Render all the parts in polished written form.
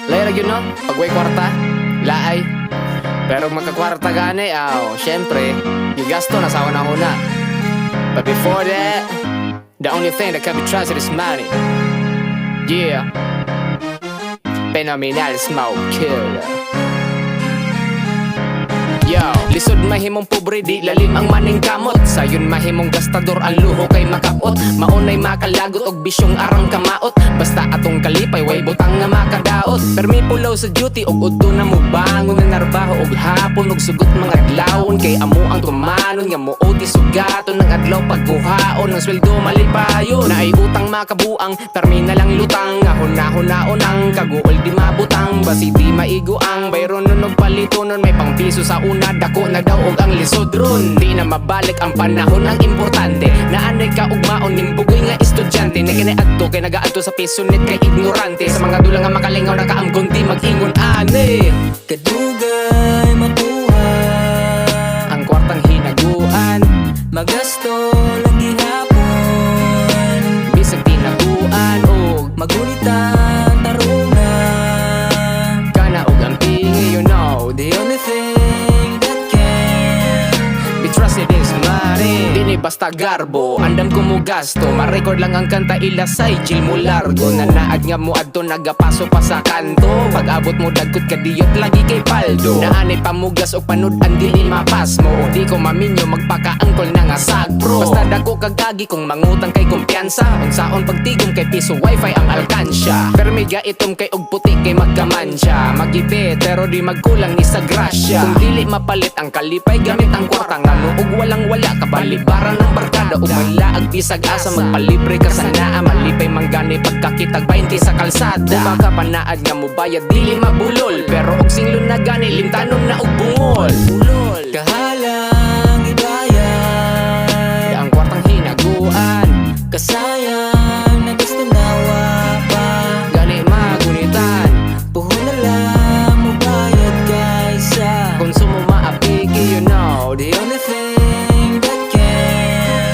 Layra yun no, pagway kwarta, laay. Pero magkakwarta gani, syempre, yung gasto nasawa na una. But before that, the only thing that can be trusted is money. Yeah. Phenomenal smoke killer. Yo, lisod mahimong pobre di lalim ang maning kamot. Sayon mahimong gastador ang luho kay makaot. Maunay makalagot og bisyong arang kamaot. Basta atong kalipay way butang nga makadaot. Permi pulaw sa duty og udto na mo bangon nga narbaho og hapon og sugot mga adlawon kay amo ang tumanon nga muoti sugaton ng adlaw pagkuhaon ng sweldo malipayon. Naay utang makabuang permi na lang lutang nga hunahon ang kaguol di mabutang basi di maigo ang bayron nun og palitonon may pang piso sa una dako na daw og ang lisod ron. Di na mabalik ang panahon ang importante. Naanay ka og maon nimbugoy nga estudyante. Na kinaadto kay nagaadto sa pisonit kay ignorante. Sa mga dulang nga makalingaw nakaamgon di mag-ingon ani. Kadugay makuha Ang kwartang hinaguan magasto lang gihapon. bisag tinaguan og Magulitan tarungan. kana og ang pingi you know. The only thing that can Be trusted is money. Dini basta garbo, andam ko mo gasto. Ma-record lang ang kanta ilasay, chill mo largo. Nanaad nga mo adto, nagapaso pa sa kanto. Pag-abot mo dagkot ka diyot, lagi kay paldo. Naanay pamugas o panudan, dili mapas mo. O di ko maminyo, magpaka-angkol na nga sagpro. Basta dako kagagi kung mangutang kay kumpiyansa. Unsaon pagtigom kay piso, wifi ang alkansya. Permiga itom kay og puti kay magkamansya. Magipit, pero di magkulang ni sa grasya. Kung dili mapalit ang kalipay, gamit ang kwartang ano og walang wala kabalibaran ng barkada ug manlaag bisag asa magpalibre ka sa naa malipay manggani pagkakitag 20 sa kalsada. Kung baka panaad nga mo bayad dili mabulol pero og singlon na gani limtanon na og bungol. kahalang ibayad. Ang kwartang hinaguan Kasayang na gusto nawa pa. gani magunitan Puhon na lang mo bayad kaysa. konsumo maapiki you know. The only thing that can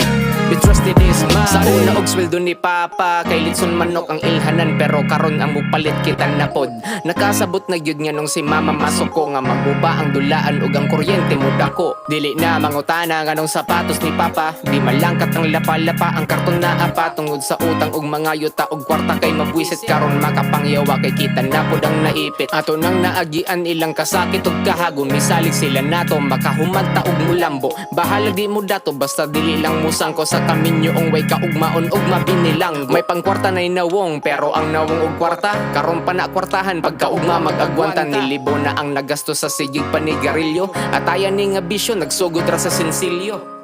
Be trusted is money. Sa una og sweldo ni Papa kay litson manok ang ilhanan pero karon ang mupalit kita na pod. Nakasabot na gyud nga nung si Mama masuko nga maguba ang dulaan ug ang kuryente mo dako. Dili na mangutana nga nung sapatos ni Papa, di malangkat ang lapa-lapa ang karton na apa tungod sa utang ug mga yuta ug kwarta kay mabwisit karon makapangyawa kay kita na pod ang naipit. Ato nang naagian ilang kasakit ug kahagon misalig sila nato makahumanta ug mulambo. Bahala di mo dato basta dili lang musangko sa kaminyo ong way kaugmaon ug mabinilang. May pangkwarta na inawong pero ang nawong og kwarta karon pa na kwartahan pagkaugma mag-agwanta nilibo na ang nagasto sa sigig panigarilyo at ayan ni nga bisyo nagsugod ra sa sensilyo.